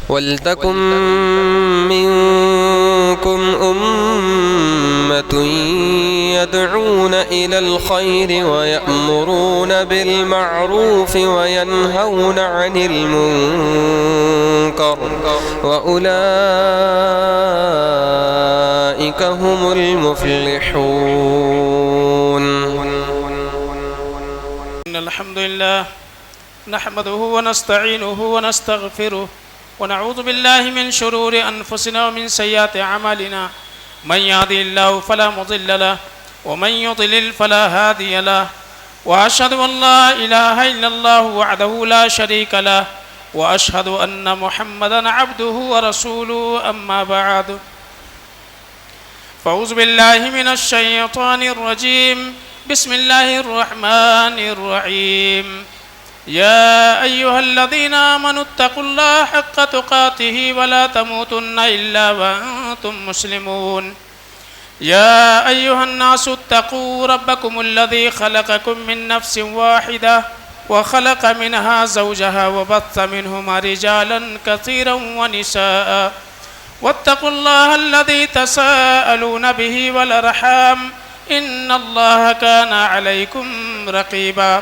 وَلْتَكُن مِّنكُمْ أُمَّةٌ يَدْعُونَ إِلَى الْخَيْرِ وَيَأْمُرُونَ بِالْمَعْرُوفِ وَيَنْهَوْنَ عَنِ الْمُنكَرِ وَأُولَئِكَ هُمُ الْمُفْلِحُونَ. إن الحمد لله نحمده ونستعينه ونستغفره ونعوذ بالله من شرور أنفسنا ومن سيئات أعمالنا. من يهده الله فلا مضل له ومن يضلل فلا هادي له. وأشهد أن لا إله إلا الله وحده لا شريك له وأشهد أن محمدا عبده ورسوله. أما بعد فأعوذ بالله من الشيطان الرجيم. بسم الله الرحمن الرحيم. يا أيها الذين آمنوا اتقوا الله حق تقاته ولا تموتن إلا وأنتم مسلمون. يا أيها الناس اتقوا ربكم الذي خلقكم من نفس واحدة وخلق منها زوجها وبث منهما رجالا كثيرا ونساء واتقوا الله الذي تساءلون به والأرحام إن الله كان عليكم رقيبا.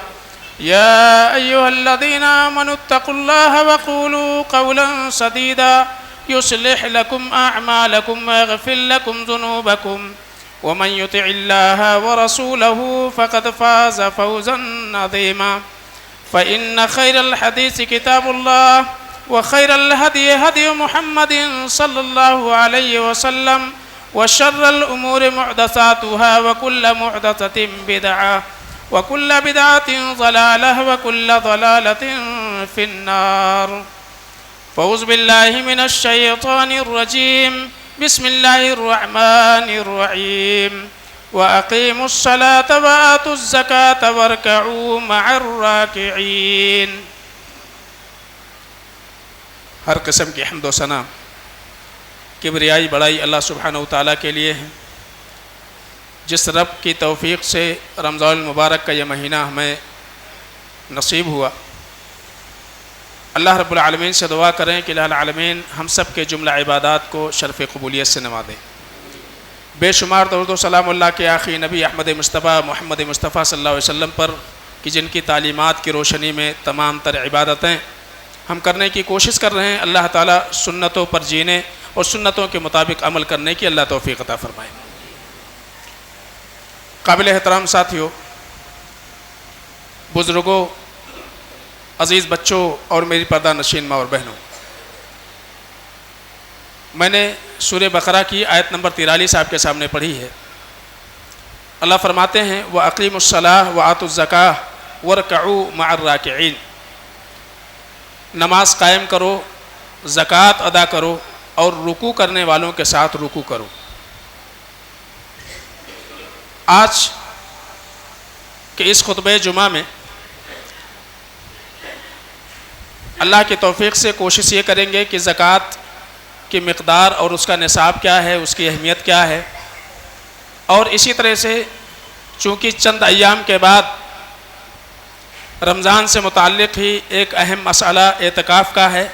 يا أيها الذين آمنوا اتقوا الله وقولوا قولا سديدا يصلح لكم أعمالكم ويغفر لكم ذنوبكم ومن يطع الله ورسوله فقد فاز فوزا عظيما. فإن خير الحديث كتاب الله وخير الهدي هدي محمد صلى الله عليه وسلم وشر الأمور محدثاتها وكل محدثة بدعة وكل بدعة ضلالة وكل ضلالة في النار. فأعوذ بالله من الشيطان الرجيم. بسم الله الرحمن الرحيم. وأقيموا الصلاة وآتوا الزكاة واركعوا مع الراكعين. ہر قسم کی حمد و ثنا کبریائی بڑائی اللہ سبحانہ و تعالیٰ کے لیے ہے، جس رب کی توفیق سے رمضان المبارک کا یہ مہینہ ہمیں نصیب ہوا۔ اللہ رب العالمین سے دعا کریں کہ الہ العالمین ہم سب کے جملہ عبادات کو شرف قبولیت سے نوازے۔ بے شمار درود و سلام اللہ کے آخری نبی احمد مصطفیٰ محمد مصطفیٰ صلی اللہ علیہ وسلم پر کہ جن کی تعلیمات کی روشنی میں تمام تر عبادتیں ہم کرنے کی کوشش کر رہے ہیں۔ اللہ تعالیٰ سنتوں پر جینے اور سنتوں کے مطابق عمل کرنے کی اللہ توفیق عطا فرمائے۔ قابل احترام ساتھیوں، بزرگوں، عزیز بچوں اور میری پردہ نشین ماں اور بہنوں، میں نے سورہ بقرہ کی آیت نمبر 43 آپ کے سامنے پڑھی ہے۔ اللہ فرماتے ہیں وَأَقِيمُوا الصَّلَاةَ وَآتُوا الزَّكَاةَ وَارْكَعُوا مَعَ الرَّاكِعِينَ، نماز قائم کرو، زکوٰۃ ادا کرو اور رکوع کرنے والوں کے ساتھ رکوع کرو۔ آج کے اس خطبہ جمعہ میں اللہ کی توفیق سے کوشش یہ کریں گے کہ زکوٰۃ کی مقدار اور اس کا نصاب کیا ہے، اس کی اہمیت کیا ہے، اور اسی طرح سے چونکہ چند ایام کے بعد رمضان سے متعلق ہی ایک اہم مسئلہ اعتکاف کا ہے،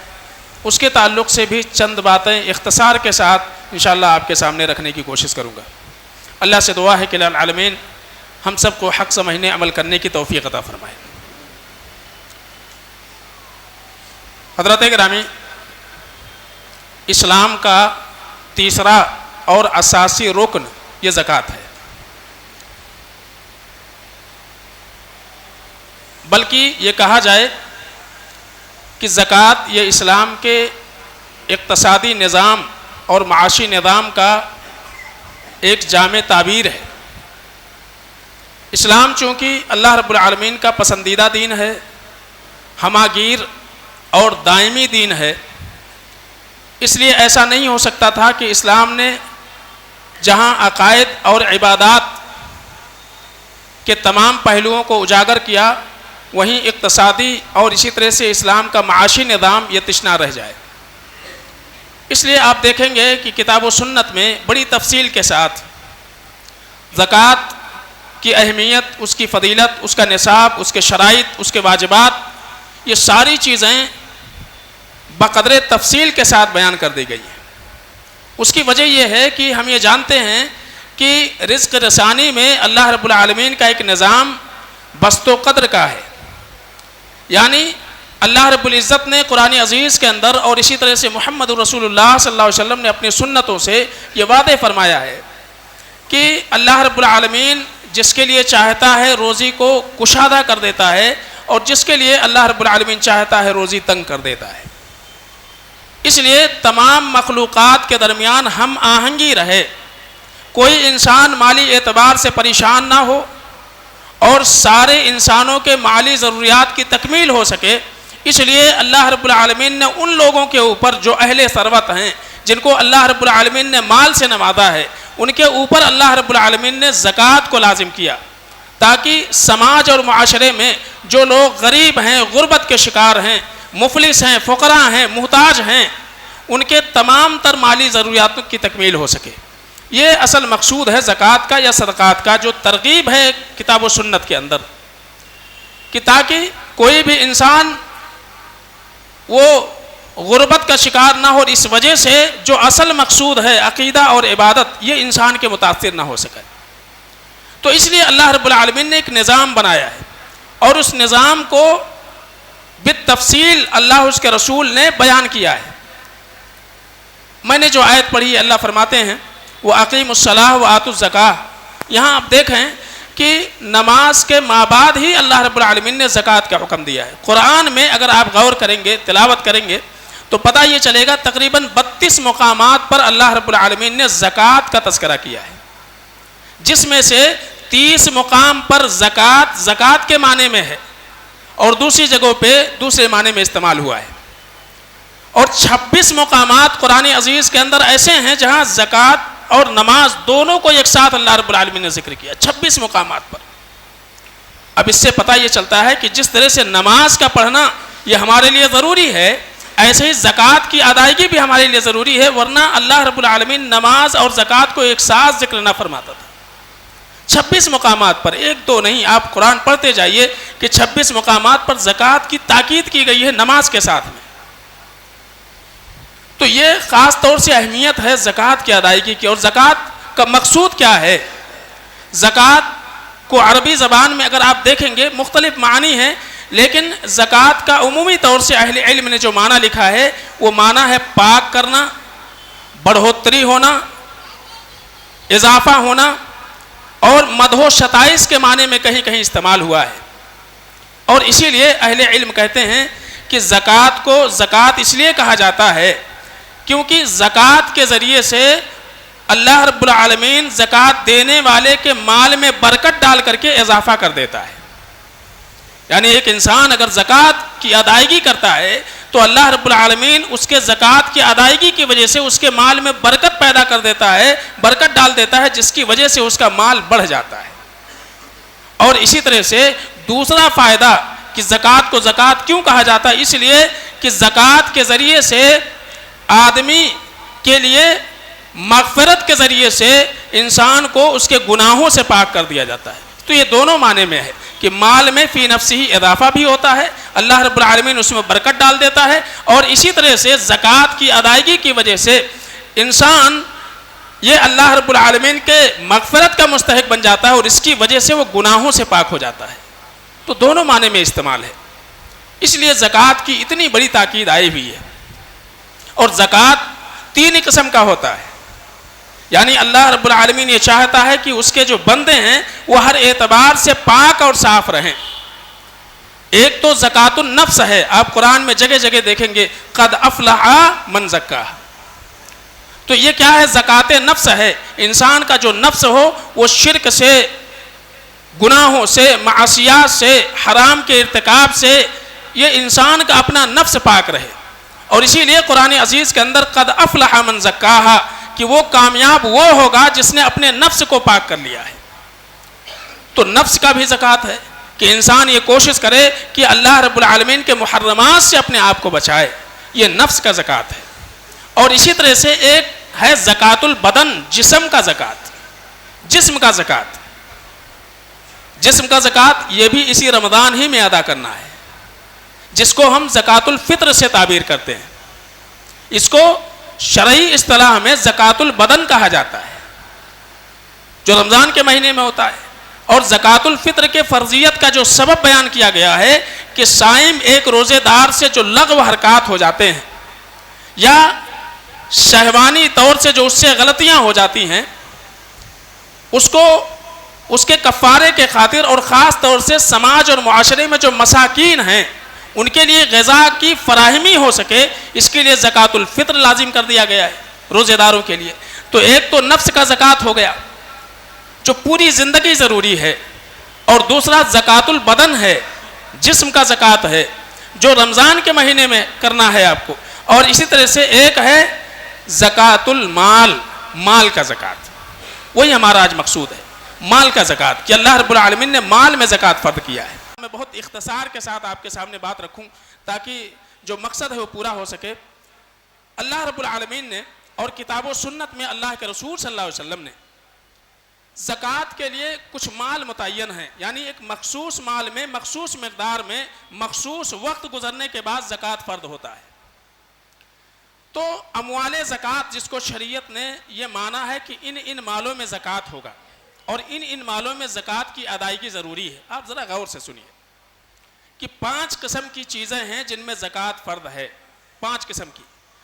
اس کے تعلق سے بھی چند باتیں اختصار کے ساتھ انشاءاللہ آپ کے سامنے رکھنے کی کوشش کروں گا۔ اللہ سے دعا ہے کہ العالمین ہم سب کو حق سمجھنے عمل کرنے کی توفیق عطا فرمائے۔ حضرات گرامی، اسلام کا تیسرا اور اساسی رکن یہ زکوٰۃ ہے، بلکہ یہ کہا جائے کہ زکوٰۃ یہ اسلام کے اقتصادی نظام اور معاشی نظام کا ایک جامع تعبیر ہے۔ اسلام چونکہ اللہ رب العالمین کا پسندیدہ دین ہے، ہماگیر اور دائمی دین ہے، اس لیے ایسا نہیں ہو سکتا تھا کہ اسلام نے جہاں عقائد اور عبادات کے تمام پہلوؤں کو اجاگر کیا، وہیں اقتصادی اور اسی طرح سے اسلام کا معاشی نظام یہ تشنا رہ جائے۔ اس لیے آپ دیکھیں گے کہ کتاب و سنت میں بڑی تفصیل کے ساتھ زکوٰۃ کی اہمیت، اس کی فضیلت، اس کا نصاب، اس کے شرائط، اس کے واجبات، یہ ساری چیزیں بقدر تفصیل کے ساتھ بیان کر دی گئی ہے۔ اس کی وجہ یہ ہے کہ ہم یہ جانتے ہیں کہ رزق رسانی میں اللہ رب العالمین کا ایک نظام بسط و قدر کا ہے، یعنی اللہ رب العزت نے قرآن عزیز کے اندر اور اسی طرح سے محمد رسول اللہ صلی اللہ علیہ وسلم نے اپنی سنتوں سے یہ وعدے فرمایا ہے کہ اللہ رب العالمین جس کے لیے چاہتا ہے روزی کو کشادہ کر دیتا ہے، اور جس کے لیے اللہ رب العالمین چاہتا ہے روزی تنگ کر دیتا ہے۔ اس لیے تمام مخلوقات کے درمیان ہم آہنگی رہے، کوئی انسان مالی اعتبار سے پریشان نہ ہو اور سارے انسانوں کے مالی ضروریات کی تکمیل ہو سکے۔ اس لیے اللہ رب العالمین نے ان لوگوں کے اوپر جو اہل ثروت ہیں، جن کو اللہ رب العالمین نے مال سے نوازا ہے، ان کے اوپر اللہ رب العالمین نے زکوٰۃ کو لازم کیا، تاکہ سماج اور معاشرے میں جو لوگ غریب ہیں، غربت کے شکار ہیں، مفلس ہیں، فقراء ہیں، محتاج ہیں، ان کے تمام تر مالی ضروریات کی تکمیل ہو سکے۔ یہ اصل مقصود ہے زکوٰۃ کا یا صدقات کا، جو ترغیب ہے کتاب و سنت کے اندر، کہ تاکہ کوئی بھی انسان وہ غربت کا شکار نہ ہو، اور اس وجہ سے جو اصل مقصود ہے عقیدہ اور عبادت، یہ انسان کے متاثر نہ ہو سکے۔ تو اس لیے اللہ رب العالمین نے ایک نظام بنایا ہے، اور اس نظام کو بالتفصیل اللہ اس کے رسول نے بیان کیا ہے۔ میں نے جو آیت پڑھی، اللہ فرماتے ہیں وَأَقِيمُوا الصَّلَاةَ وَآتُوا الزَّكَاةَ، یہاں آپ دیکھیں کہ نماز کے بعد ہی اللہ رب العالمین نے زکوٰۃ کا حکم دیا ہے۔ قرآن میں اگر آپ غور کریں گے، تلاوت کریں گے، تو پتہ یہ چلے گا تقریباً 32 مقامات پر اللہ رب العالمین نے زکوٰۃ کا تذکرہ کیا ہے، جس میں سے 30 مقام پر زکوٰۃ کے معنی میں ہے، اور دوسری جگہوں پہ دوسرے معنی میں استعمال ہوا ہے، اور 26 مقامات قرآن عزیز کے اندر ایسے ہیں جہاں زکوٰۃ اور نماز دونوں کو ایک ساتھ اللہ رب العالمین نے ذکر کیا، 26 مقامات پر۔ اب اس سے پتہ یہ چلتا ہے کہ جس طرح سے نماز کا پڑھنا یہ ہمارے لیے ضروری ہے، ایسے ہی زکوٰۃ کی ادائیگی بھی ہمارے لیے ضروری ہے، ورنہ اللہ رب العالمین نماز اور زکوٰۃ کو ایک ساتھ ذکر نہ فرماتا تھا۔ 26 مقامات پر، ایک دو نہیں، آپ قرآن پڑھتے جائیے کہ 26 مقامات پر زکوٰۃ کی تاکید کی گئی ہے نماز کے ساتھ میں۔ تو یہ خاص طور سے اہمیت ہے زکوٰۃ کی ادائیگی کی۔ اور زکوٰۃ کا مقصود کیا ہے؟ زکوٰۃ کو عربی زبان میں اگر آپ دیکھیں گے مختلف معنی ہیں، لیکن زکوٰۃ کا عمومی طور سے اہل علم نے جو معنی لکھا ہے وہ معنی ہے پاک کرنا، بڑھوتری ہونا، اضافہ ہونا، اور مدح و ستائش کے معنی میں کہیں کہیں استعمال ہوا ہے۔ اور اسی لیے اہل علم کہتے ہیں کہ زکوٰۃ کو زکوٰۃ اس لیے کہا جاتا ہے کیونکہ زکوٰۃ کے ذریعے سے اللہ رب العالمین زکوٰۃ دینے والے کے مال میں برکت ڈال کر کے اضافہ کر دیتا ہے۔ یعنی ایک انسان اگر زکوٰۃ کی ادائیگی کرتا ہے تو اللہ رب العالمین اس کے زکوٰۃ کی ادائیگی کی وجہ سے اس کے مال میں برکت پیدا کر دیتا ہے، برکت ڈال دیتا ہے، جس کی وجہ سے اس کا مال بڑھ جاتا ہے۔ اور اسی طرح سے دوسرا فائدہ کہ زکوٰۃ کو زکوٰۃ کیوں کہا جاتا ہے، اس لیے کہ زکوٰۃ کے ذریعے سے آدمی کے لیے مغفرت کے ذریعے سے انسان کو اس کے گناہوں سے پاک کر دیا جاتا ہے۔ تو یہ دونوں معنی میں ہے کہ مال میں فی نفسی ہی اضافہ بھی ہوتا ہے، اللہ رب العالمین اس میں برکت ڈال دیتا ہے، اور اسی طرح سے زکوٰۃ کی ادائیگی کی وجہ سے انسان یہ اللہ رب العالمین کے مغفرت کا مستحق بن جاتا ہے، اور اس کی وجہ سے وہ گناہوں سے پاک ہو جاتا ہے۔ تو دونوں معنی میں استعمال ہے، اس لیے زکوٰۃ کی اتنی بڑی تاکید آئی ہوئی ہے۔ اور زکوٰۃ 3 قسم کا ہوتا ہے، یعنی اللہ رب العالمین یہ چاہتا ہے کہ اس کے جو بندے ہیں وہ ہر اعتبار سے پاک اور صاف رہیں۔ ایک تو زکوٰۃ النفس ہے، آپ قرآن میں جگہ جگہ دیکھیں گے قد افلح من زکاہا۔ تو یہ کیا ہے؟ زکوٰۃ نفس ہے، انسان کا جو نفس ہو وہ شرک سے، گناہوں سے، معصیات سے، حرام کے ارتکاب سے، یہ انسان کا اپنا نفس پاک رہے۔ اور اسی لیے قرآن عزیز کے اندر قد افلح من زکاہا کہ وہ کامیاب وہ ہوگا جس نے اپنے نفس کو پاک کر لیا ہے۔ تو نفس کا بھی زکوٰۃ ہے کہ انسان یہ کوشش کرے کہ اللہ رب العالمین کے محرمات سے اپنے آپ کو بچائے، یہ نفس کا زکوٰۃ ہے۔ اور اسی طرح سے ایک ہے زکوٰۃ البدن، جسم کا زکوٰۃ، جسم کا زکوٰۃ، جسم کا زکوٰۃ یہ بھی اسی رمضان ہی میں ادا کرنا ہے، جس کو ہم زکوٰۃ الفطر سے تعبیر کرتے ہیں۔ اس کو شرعی اصطلاح میں زکوٰۃ البدن کہا جاتا ہے، جو رمضان کے مہینے میں ہوتا ہے۔ اور زکوٰۃ الفطر کے فرضیت کا جو سبب بیان کیا گیا ہے کہ صائم ایک روزے دار سے جو لغو حرکات ہو جاتے ہیں یا شہوانی طور سے جو اس سے غلطیاں ہو جاتی ہیں، اس کو اس کے کفارے کے خاطر اور خاص طور سے سماج اور معاشرے میں جو مساکین ہیں ان کے لیے غذا کی فراہمی ہو سکے، اس کے لیے زکوٰۃ الفطر لازم کر دیا گیا ہے روزے داروں کے لیے۔ تو ایک تو نفس کا زکوٰۃ ہو گیا جو پوری زندگی ضروری ہے، اور دوسرا زکوٰۃ البدن ہے، جسم کا زکوٰۃ ہے جو رمضان کے مہینے میں کرنا ہے آپ کو۔ اور اسی طرح سے ایک ہے زکوٰۃ المال، مال کا زکوٰۃ، وہی ہمارا آج مقصود ہے، مال کا زکوٰۃ، کہ اللہ رب العالمین نے مال میں زکوٰۃ فرض کیا ہے۔ میں بہت اختصار کے ساتھ آپ کے سامنے بات رکھوں تاکہ جو مقصد ہے وہ پورا ہو سکے۔ اللہ رب العالمین نے اور کتاب و سنت میں اللہ کے رسول صلی اللہ علیہ وسلم نے زکوٰۃ کے لیے کچھ مال متعین ہیں، یعنی ایک مخصوص مال میں مخصوص مقدار میں مخصوص وقت گزرنے کے بعد زکوٰۃ فرض ہوتا ہے۔ تو اموال زکوٰۃ جس کو شریعت نے یہ مانا ہے کہ ان مالوں میں زکوٰۃ ہوگا اور ان مالوں میں زکوٰۃ کی ادائیگی ضروری ہے۔ آپ ذرا غور سے سنیے کہ 5 قسم کی چیزیں ہیں جن میں زکوٰۃ فرض ہے، 5 قسم کی۔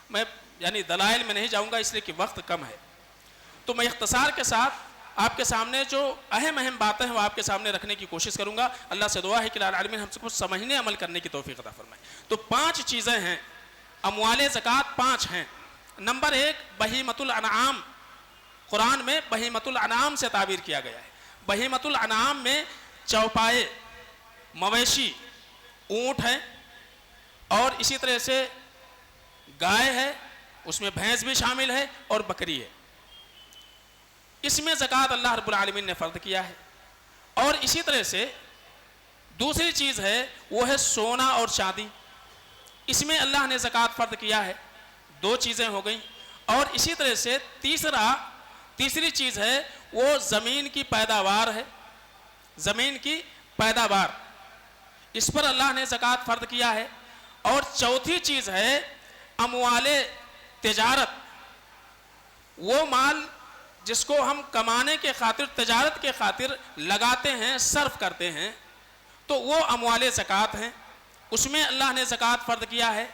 میں یعنی دلائل میں نہیں جاؤں گا اس لیے کہ وقت کم ہے، تو میں اختصار کے ساتھ آپ کے سامنے جو اہم باتیں ہیں وہ آپ کے سامنے رکھنے کی کوشش کروں گا۔ اللہ سے دعا ہے کہ العالمین ہم سب کو سمجھنے عمل کرنے کی توفیق عطا فرمائے۔ تو 5 چیزیں ہیں، اموال زکوٰۃ 5 ہیں۔ نمبر 1 بہیمۃ الانعام، قرآن میں بہیمۃ الانعام سے تعبیر کیا گیا ہے۔ بہیمۃ الانعام میں چوپائے، مویشی، اونٹ ہے، اور اسی طرح سے گائے ہے، اس میں بھینس بھی شامل ہے، اور بکری ہے۔ اس میں زکوٰۃ اللہ رب العالمین نے فرض کیا ہے۔ اور اسی طرح سے دوسری چیز ہے وہ ہے سونا اور چاندی، اس میں اللہ نے زکوٰۃ فرض کیا ہے۔ 2 چیزیں ہو گئیں۔ اور اسی طرح سے تیسری چیز ہے وہ زمین کی پیداوار ہے، زمین کی پیداوار، اس پر اللہ نے زکوٰۃ فرض کیا ہے۔ اور چوتھی چیز ہے اموال تجارت، وہ مال جس کو ہم کمانے کے خاطر، تجارت کے خاطر لگاتے ہیں، صرف کرتے ہیں، تو وہ اموال زکوٰۃ ہیں، اس میں اللہ نے زکوٰۃ فرض کیا ہے،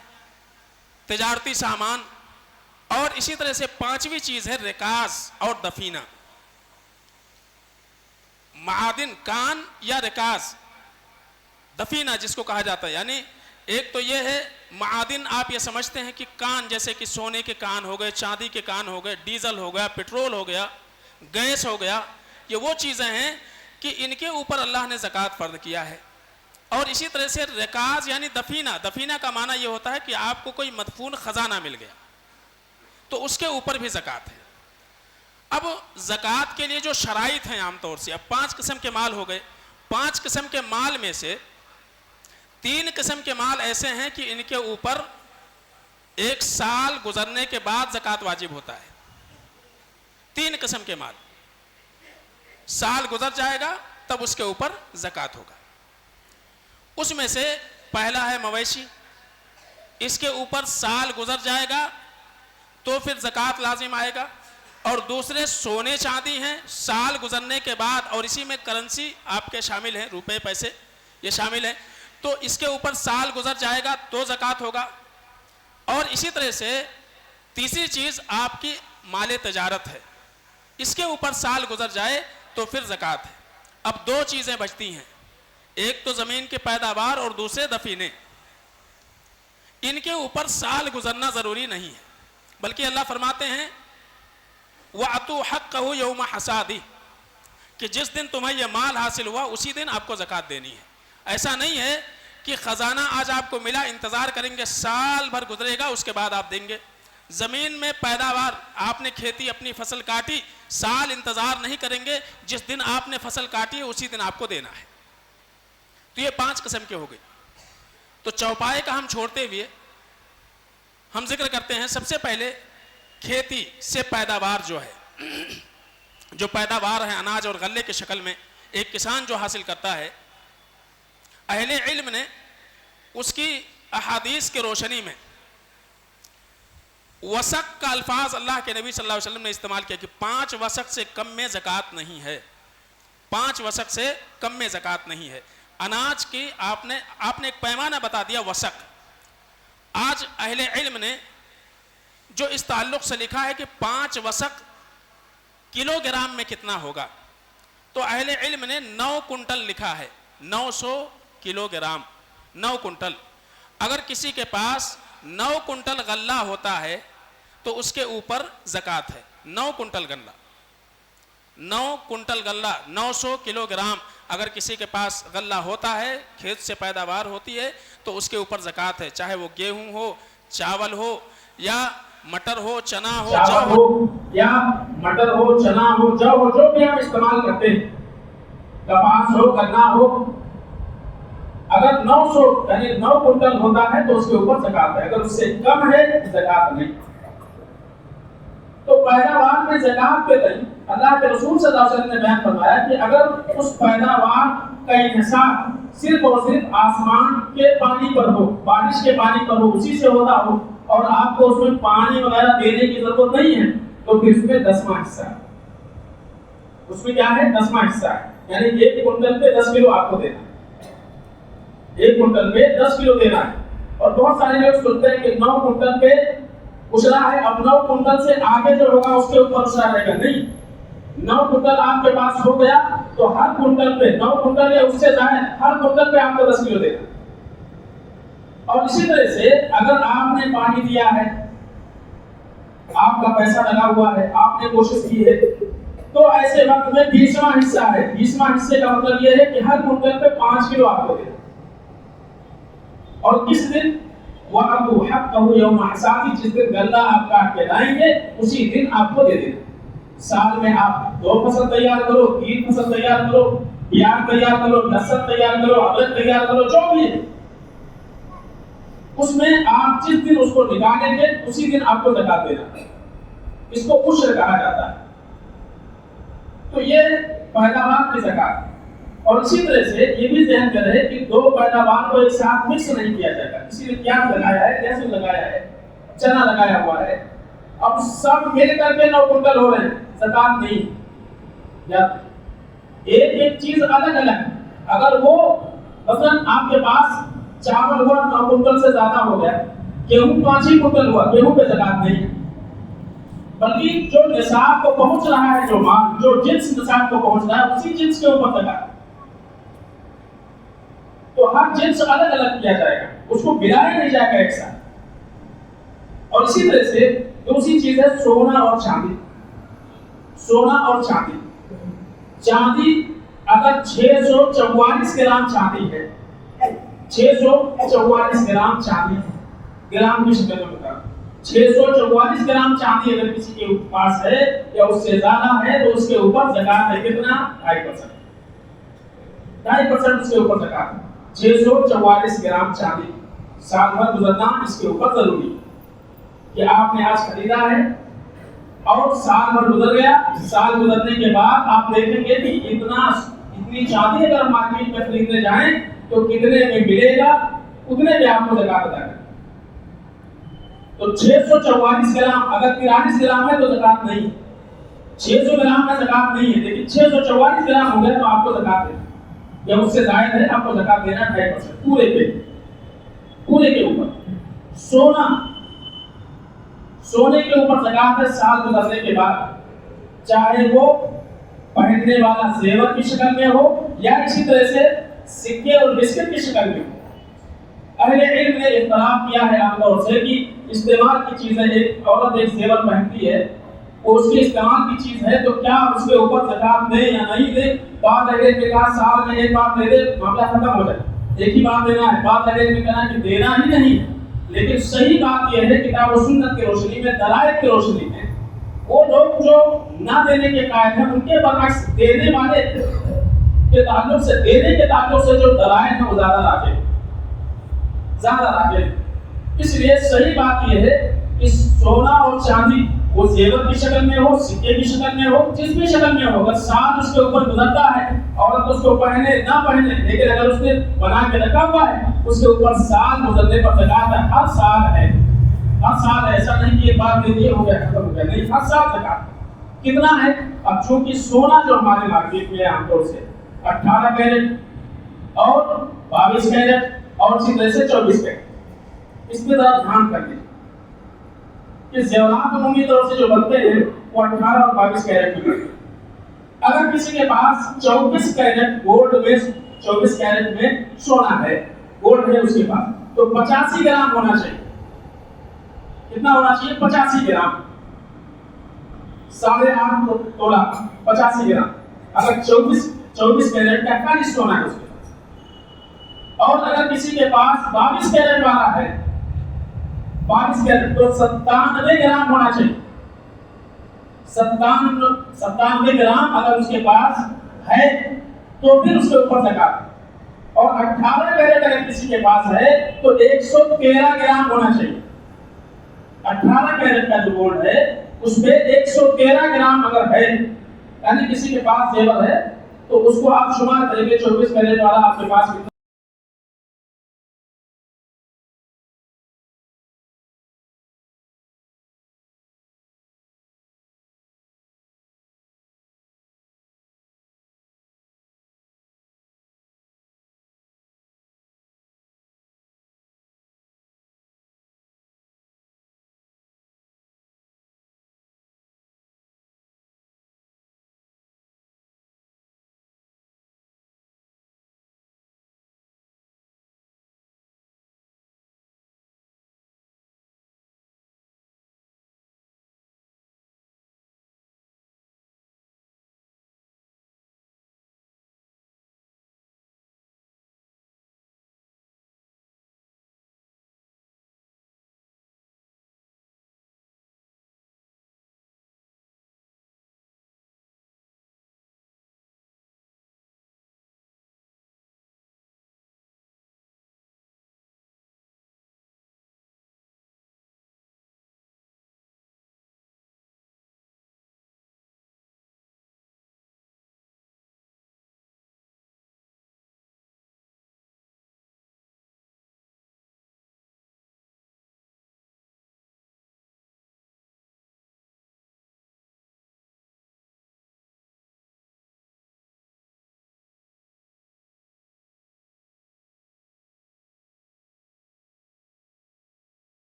تجارتی سامان۔ اور اسی طرح سے 5ویں چیز ہے رکاز اور دفینہ، معادن، کان یا رکاز، دفینہ جس کو کہا جاتا ہے۔ یعنی ایک تو یہ ہے معادن، آپ یہ سمجھتے ہیں کہ کان، جیسے کہ سونے کے کان ہو گئے، چاندی کے کان ہو گئے، ڈیزل ہو گیا، پٹرول ہو گیا، گیس ہو گیا، یہ وہ چیزیں ہیں کہ ان کے اوپر اللہ نے زکوٰۃ فرض کیا ہے۔ اور اسی طرح سے رکاز یعنی دفینہ کا معنی یہ ہوتا ہے کہ آپ کو کوئی مدفون خزانہ مل گیا تو اس کے اوپر بھی زکوٰۃ ہے۔ اب زکوٰۃ کے لیے جو شرائط ہیں عام طور سے، اب 5 قسم کے مال ہو گئے، 5 قسم کے مال میں سے 3 قسم کے مال ایسے ہیں کہ ان کے اوپر 1 سال گزرنے کے بعد زکوٰۃ واجب ہوتا ہے۔ 3 قسم کے مال، سال گزر جائے گا تب اس کے اوپر زکوٰۃ ہوگا۔ اس میں سے پہلا ہے مویشی، اس کے اوپر سال گزر جائے گا تو پھر زکوٰۃ لازم آئے گا۔ اور دوسرے سونے چاندی ہیں، سال گزرنے کے بعد، اور اسی میں کرنسی آپ کے شامل ہیں، روپے پیسے یہ شامل ہیں، تو اس کے اوپر سال گزر جائے گا تو زکوٰۃ ہوگا۔ اور اسی طرح سے تیسری چیز آپ کی مال تجارت ہے، اس کے اوپر سال گزر جائے تو پھر زکوٰۃ ہے۔ اب 2 چیزیں بچتی ہیں، ایک تو زمین کی پیداوار اور دوسرے دفینے، ان کے اوپر سال گزرنا ضروری نہیں ہے، بلکہ اللہ فرماتے ہیں وَأَتُوا حَقَّهُ يَوْمَ حَصَادِهِ، کہ جس دن تمہیں یہ مال حاصل ہوا اسی دن آپ کو زکوٰۃ دینی ہے۔ ایسا نہیں ہے کہ خزانہ آج آپ کو ملا، انتظار کریں گے سال بھر گزرے گا اس کے بعد آپ دیں گے۔ زمین میں پیداوار، آپ نے کھیتی اپنی فصل کاٹی، سال انتظار نہیں کریں گے، جس دن آپ نے فصل کاٹی ہے اسی دن آپ کو دینا ہے۔ تو یہ 5 قسم کے ہو گئے۔ تو چوپائے کا ہم چھوڑتے ہوئے ہم ذکر کرتے ہیں سب سے پہلے کھیتی سے پیداوار جو ہے، جو پیداوار ہے اناج اور غلے کی شکل میں ایک کسان جو حاصل کرتا ہے، اہل علم نے اس کی احادیث کی روشنی میں وسق کا الفاظ اللہ کے نبی صلی اللہ علیہ وسلم نے استعمال کیا کہ 5 وسق سے کم میں زکوٰۃ نہیں ہے، 5 وسق سے کم میں زکوٰۃ نہیں ہے۔ اناج کی آپ نے ایک پیمانہ بتا دیا وسق۔ آج اہل علم نے جو اس تعلق سے لکھا ہے کہ 5 وسق کلو گرام میں کتنا ہوگا، تو اہل علم نے 9 کنٹل لکھا ہے، 900 کلو گرام، 9 کنٹل۔ اگر کسی کے پاس 9 کنٹل غلہ ہوتا ہے تو اس کے اوپر زکوٰۃ ہے، 9 کنٹل غلہ، 9 کنٹل غلہ، 900 کلو گرام اگر کسی کے پاس غلہ ہوتا ہے، کھیت سے پیداوار ہوتی ہے تو اس کے اوپر زکوٰۃ ہے، چاہے وہ گیہوں ہو، چاول ہو، یا مٹر ہو، چنا ہو، جو ہو، یا مٹر ہو، چنا ہو، جو ہو، جو بھی ہم استعمال کرتے ہیں، کپاس ہو، گنا ہو، اگر 900 یعنی 9 کنٹل ہوتا ہے تو اس کے اوپر زکوٰۃ ہے، اگر اس سے کم ہے زکوٰۃ نہیں۔ تو پیداوار میں زکوٰۃ کے تئیں اللہ کے رسول صلی اللہ علیہ وسلم نے بیان فرمایا کہ اگر اس پیداوار کا انحصار صرف اور صرف آسمان کے پانی پر ہو، بارش کے پانی پر ہو، اسی سے ہوتا ہو، اور آپ کو اس میں پانی وغیرہ دینے کی ضرورت نہیں ہے، تو پھر اس میں 10واں حصہ ہے۔ اس میں کیا ہے؟ 10واں حصہ ہے، یعنی 1 کنٹل پہ 10 کلو آپ کو دینا ہے، 1 کنٹل پہ 10 کلو دینا ہے۔ اور بہت سارے لوگ سنتے ہیں کہ 9 کنٹل پہ اشرا ہے، اب 9 کنٹل سے آگے جو ہوگا اس کے اوپر اشرا رہے گا، نہیں، 9 کنٹل آپ کے پاس ہو گیا تو ہر کنٹل پہ 9 کنٹل یا اس سے زائد ہر کنٹل پہ آپ کو 10 کلو دینا۔ اور اسی طرح سے اگر آپ نے پانی دیا ہے، آپ کا پیسہ لگا ہوا ہے، آپ نے کوشش کی ہے، تو ایسے وقت میں 20واں حصہ ہے، 20واں حصے کا مطلب یہ ہے کہ ہر کنٹل پہ 5 کلو آپ کو دینا۔ اور کس دن؟ وَأَبُوا حَقَّهُ يَوْمَ حَصَادِهِ، جس دن غلہ آپ کاٹ کے لائیں گے اسی دن آپ کو دے دینا۔ سال میں آپ 2 فصل تیار کرو، 3 فصل تیار کرو، پیاز تیار کرو، لہسن تیار کرو، ادرک تیار کرو، جو بھی ہے، اس میں آپ جس دن اس کو نکالیں گے اسی دن آپ کو زکوٰۃ دینا ہے۔ اس کو عشر کہا جاتا ہے۔ تو یہ پیداوار کی زکوٰۃ۔ اور اسی طرح سے یہ بھی ذہن میں رہے کہ 2 پیداوار کو ایک ساتھ مکس نہیں کیا جائے گا۔ کسی نے پیاز لگایا ہے، لہسن لگایا ہے، چنا لگایا ہوا ہے، اب سب مل کر کے 9 کنٹل ہو رہے ہیں، زکوٰۃ نہیں۔ یا ایک چیز الگ الگ، اگر وہ مثلا آپ کے پاس چاول ہوا 9 کنٹل سے زیادہ ہو گیا، گیہوں 5 ہی کنٹل ہوا، گیہوں پہ زکوٰۃ نہیں، بلکہ جو نصاب کو پہنچ رہا ہے، جو مال، جو جنس نصاب کو پہنچ رہا ہے اسی جنس کے اوپر زکوٰۃ۔ تو ہر جنس الگ الگ کیا جائے گا، اس کو ملایا نہیں جائے گا ایک ساتھ۔ اور اسی طرح سے دوسری چیز ہے سونا اور چاندی۔ سونا اور چاندی، چاندی اگر 644 گرام چاندی ہے، 644 گرام چاندی، گرام کی شکل میں بتا، 644 گرام چاندی اگر کسی کے پاس ہے یا اس سے زیادہ ہے تو اس کے اوپر زکوٰۃ ہے کتنا؟ 2.5%، 2.5% اس کے اوپر زکوٰۃ ہے۔ 644 گرام چاندی سال بھر گزرنا اس کے اوپر ضروری ہے کہ آپ نے آج خریدا ہے اور سال بھر گزر گیا، سال گزرنے کے بعد آپ دیکھیں گے کہ اتنی چاندی اگر مارکیٹ میں خریدنے جائیں تو کتنے میں ملے گا، اتنے میں آپ کو زکوٰۃ ادا کریں۔ تو 644 گرام اگر 43 گرام ہے تو زکوٰۃ نہیں، 600 گرام میں زکوٰۃ نہیں ہے، لیکن 644 گرام ہو گیا تو آپ کو زکوٰۃ دینا، یا اس سے زائد ہے آپ کو زکوٰۃ دینا 2.5% پورے کے اوپر۔ سونا، سونے کے اوپر زکوٰۃ ہے سال گزرنے کے بعد، چاہے وہ پہننے والا زیور کی شکل میں ہو یا اسی طرح سے سکے اور بسکٹ کی شکل میں ہو۔ اہل علم نے اختلاف کیا ہے عام طور سے کہ استعمال کی چیزیں، ایک عورت ایک زیور پہنتی ہے، وہ اس کی استعمال کی چیز ہے تو کیا اس کے اوپر زکوٰۃ دے یا نہیں دے؟ بعض اہل علم نے کہا سال میں ایک بار دے دے، معاملہ ختم ہو جائے، ایک ہی بار دینا ہے۔ بعض اہل علم نے کہا کہ دینا ہی نہیں ہے، لیکن صحیح بات یہ ہے کتاب و سنت کی روشنی میں، دلائل کی روشنی میں، وہ لوگ جو نہ دینے کے قائل ہیں ان کے برعکس دینے والے کے تعلق سے، دینے کے تعلق سے جو دلائل ہیں وہ زیادہ راجح ہیں۔ اس لیے صحیح بات یہ ہے کہ سونا اور چاندی وہ زیور کی شکل میں ہو، سکے کی شکل میں ہو، جس بھی شکل میں ہو، اگر سال اس کے اوپر گزرتا ہے، عورت اس کو پہنے نہ پہنے، لیکن اگر اس نے بنا کے رکھا ہوا ہے اس کے اوپر سال گزرنے پر زکوٰۃ ہے، ہر سال ہے، ہر سال ایسا نہیں کہ ایک بار دے دیے ہو گیا ختم ہو گیا، نہیں، ہر سال زکات کتنا ہے؟ اب چونکہ سونا جو ہمارے مارکیٹ میں عام طور سے 18 کیرٹ اور 22 کیرٹ اور اسی طرح سے 24 کیرٹ، اس پہ ذرا دھیان کر لیں کہ زیورات عمومی طور سے جو بنتے ہیں وہ 18 اور 22 کیرٹ میں بنتے ہیں۔ اگر کسی کے پاس 24 کیرٹ گولڈ میں 24 کیرٹ میں سونا ہے، گولڈ ہے اس کے پاس، تو 85 گرام ہونا چاہیے۔ کتنا ہونا چاہیے؟ 85 گرام، 8.5 تولہ 85 گرام۔ اگر 24 کیرٹ کا خالص سونا ہے اس کے پاس، اور اگر کسی کے پاس 22 کیرٹ والا ہے، 22 کیرٹ، تو 97 گرام ہونا چاہیے۔ 97 گرام اگر اس کے پاس ہے تو پھر اس کے اوپر زکات۔ اور 18 کیرٹ اگر کسی کے پاس ہے تو 113 گرام ہونا چاہیے۔ 18 کیرٹ کا جو گولڈ ہے اس پہ 113 گرام اگر ہے، یعنی کسی کے پاس زیور ہے تو اس کو آپ شمار کریں گے 24 کیرٹ والا آپ کے پاس کتنا۔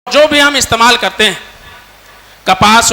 جو بھی ہم استعمال کرتے ہیں، کپاس